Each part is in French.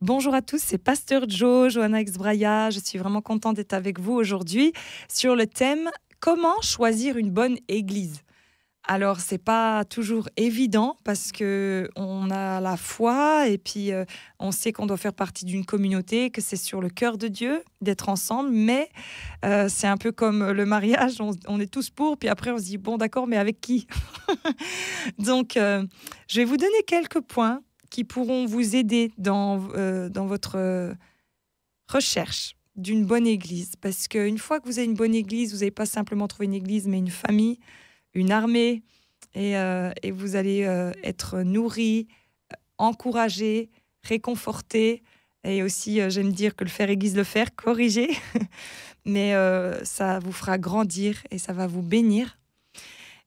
Bonjour à tous, c'est Pasteur Joe, Johanna Exbraya. Je suis vraiment contente d'être avec vous aujourd'hui sur le thème comment choisir une bonne église. Alors, c'est pas toujours évident parce que on a la foi et puis on sait qu'on doit faire partie d'une communauté, que c'est sur le cœur de Dieu d'être ensemble, mais c'est un peu comme le mariage, on est tous pour, puis après on se dit bon d'accord, mais avec qui? Donc, je vais vous donner quelques points qui pourront vous aider dans votre recherche d'une bonne église. Parce qu'une fois que vous avez une bonne église, vous n'allez pas simplement trouver une église, mais une famille, une armée, et vous allez être nourri, encouragé, réconforté, et aussi, j'aime dire que le faire aiguise le fer, corriger, mais ça vous fera grandir et ça va vous bénir.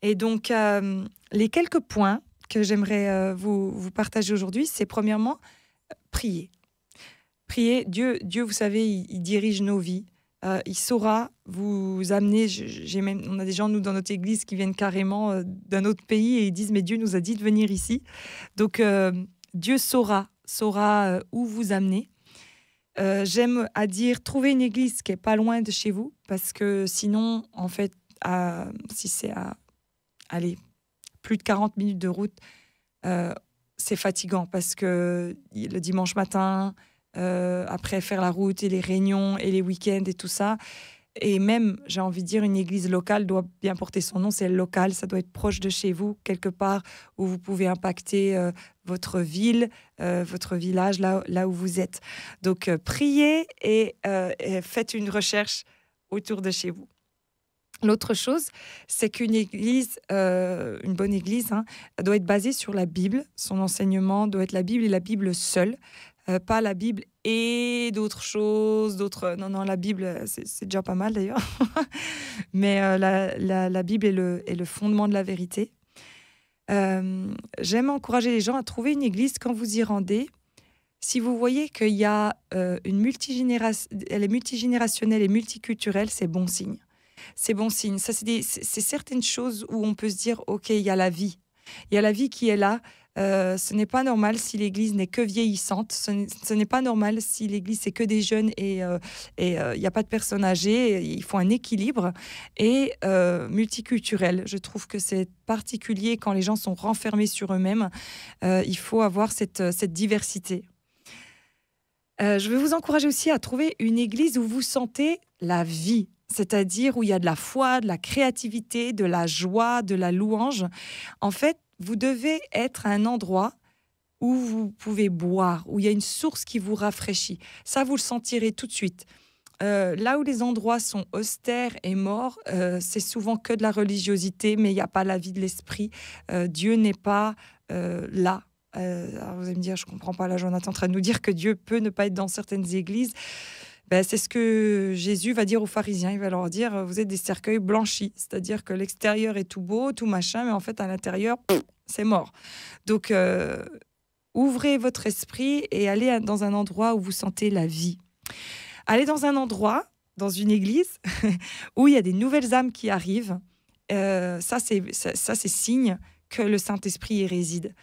Et donc, les quelques points que j'aimerais vous partager aujourd'hui, c'est premièrement, prier. Prier, Dieu, vous savez, il dirige nos vies. Il saura vous amener. On a des gens, nous, dans notre église, qui viennent carrément d'un autre pays et ils disent, mais Dieu nous a dit de venir ici. Donc, Dieu saura où vous amener. J'aime à dire, trouver une église qui est pas loin de chez vous, parce que sinon, en fait, si c'est à allez, plus de 40 minutes de route, c'est fatigant parce que le dimanche matin, après faire la route et les réunions et les week-ends et tout ça, et même, j'ai envie de dire, une église locale doit bien porter son nom, c'est local, ça doit être proche de chez vous, quelque part où vous pouvez impacter votre ville, votre village, là où vous êtes. Donc, priez et faites une recherche autour de chez vous. L'autre chose, c'est qu'une église, une bonne église, hein, doit être basée sur la Bible. Son enseignement doit être la Bible et la Bible seule, pas la Bible et d'autres choses, d'autres. Non, la Bible, c'est déjà pas mal d'ailleurs. Mais la Bible est le fondement de la vérité. J'aime encourager les gens à trouver une église quand vous y rendez. Si vous voyez qu'il y a elle est multigénérationnelle et multiculturelle, c'est bon signe. C'est bon signe. Ça, c'est certaines choses où on peut se dire, OK, il y a la vie. Il y a la vie qui est là. Ce n'est pas normal si l'Église n'est que vieillissante. Ce n'est pas normal si l'Église, c'est que des jeunes et il n'y a pas de personnes âgées. Il faut un équilibre. Et multiculturel. Je trouve que c'est particulier quand les gens sont renfermés sur eux-mêmes. Il faut avoir cette diversité. Je vais vous encourager aussi à trouver une église où vous sentez la vie, c'est-à-dire où il y a de la foi, de la créativité, de la joie, de la louange. En fait, vous devez être à un endroit où vous pouvez boire, où il y a une source qui vous rafraîchit. Ça, vous le sentirez tout de suite. Là où les endroits sont austères et morts, c'est souvent que de la religiosité, mais il n'y a pas la vie de l'esprit. Dieu n'est pas là. Alors vous allez me dire, je ne comprends pas, là, Jonathan est en train de nous dire que Dieu peut ne pas être dans certaines églises. Ben, c'est ce que Jésus va dire aux pharisiens. Il va leur dire, vous êtes des cercueils blanchis. C'est-à-dire que l'extérieur est tout beau, tout machin, mais en fait, à l'intérieur, c'est mort. Donc, ouvrez votre esprit et allez dans un endroit où vous sentez la vie. Allez dans un endroit, dans une église, où il y a des nouvelles âmes qui arrivent. Ça, c'est signe que le Saint-Esprit y réside.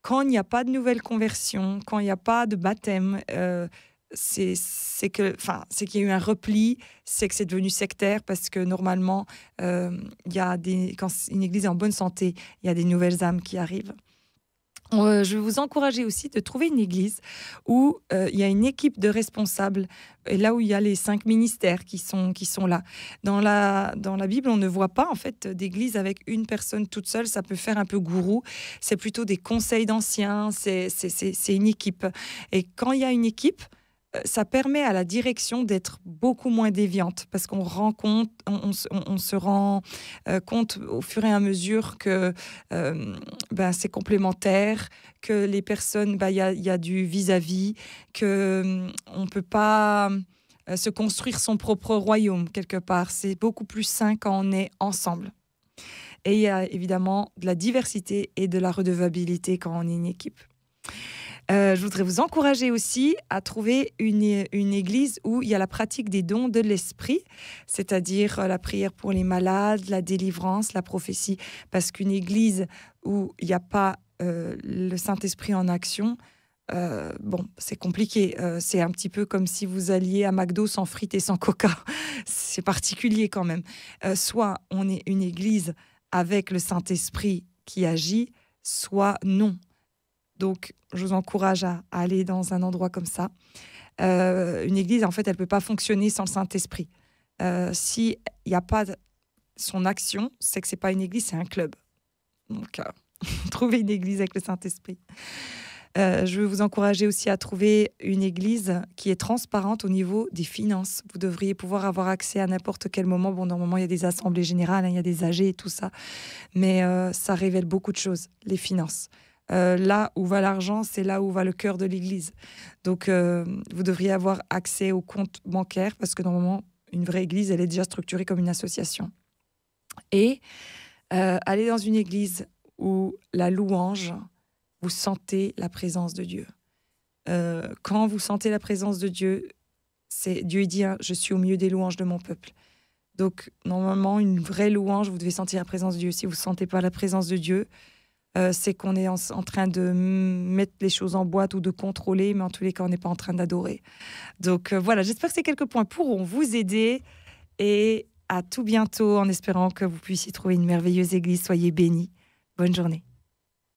Quand il n'y a pas de nouvelle conversion, quand il n'y a pas de baptême, c'est qu'il y a eu un repli, c'est que c'est devenu sectaire parce que normalement, quand une église est en bonne santé, il y a des nouvelles âmes qui arrivent. Je vais vous encourager aussi de trouver une église où il y a une équipe de responsables, et là où il y a les 5 ministères qui sont là. Dans la Bible, on ne voit pas en fait d'église avec une personne toute seule, ça peut faire un peu gourou. C'est plutôt des conseils d'anciens, c'est une équipe. Et quand il y a une équipe, ça permet à la direction d'être beaucoup moins déviante parce qu'on se rend compte au fur et à mesure que c'est complémentaire, que les personnes, y a du vis-à-vis, qu'on ne peut pas se construire son propre royaume quelque part. C'est beaucoup plus sain quand on est ensemble. Et il y a évidemment de la diversité et de la redevabilité quand on est une équipe. Je voudrais vous encourager aussi à trouver une église où il y a la pratique des dons de l'esprit, c'est-à-dire la prière pour les malades, la délivrance, la prophétie, parce qu'une église où il n'y a pas le Saint-Esprit en action, bon, c'est compliqué. C'est un petit peu comme si vous alliez à McDo sans frites et sans coca. C'est particulier quand même. Soit on est une église avec le Saint-Esprit qui agit, soit non. Donc, je vous encourage à aller dans un endroit comme ça. Une église, en fait, elle ne peut pas fonctionner sans le Saint-Esprit. S'il n'y a pas son action, c'est que ce n'est pas une église, c'est un club. Donc, trouvez une église avec le Saint-Esprit. Je veux vous encourager aussi à trouver une église qui est transparente au niveau des finances. Vous devriez pouvoir avoir accès à n'importe quel moment. Bon, normalement, il y a des assemblées générales, hein, il y a des AG et tout ça. Mais ça révèle beaucoup de choses, les finances. Là où va l'argent, c'est là où va le cœur de l'église. Donc, vous devriez avoir accès aux comptes bancaires parce que normalement, une vraie église, elle est déjà structurée comme une association. Et aller dans une église où la louange, vous sentez la présence de Dieu. Quand vous sentez la présence de Dieu, Dieu dit hein, « Je suis au milieu des louanges de mon peuple ». Donc, normalement, une vraie louange, vous devez sentir la présence de Dieu. Si vous ne sentez pas la présence de Dieu, c'est qu'on est en train de mettre les choses en boîte ou de contrôler, mais en tous les cas, on n'est pas en train d'adorer. Donc, voilà, j'espère que ces quelques points pourront vous aider. Et à tout bientôt, en espérant que vous puissiez trouver une merveilleuse église. Soyez bénis. Bonne journée.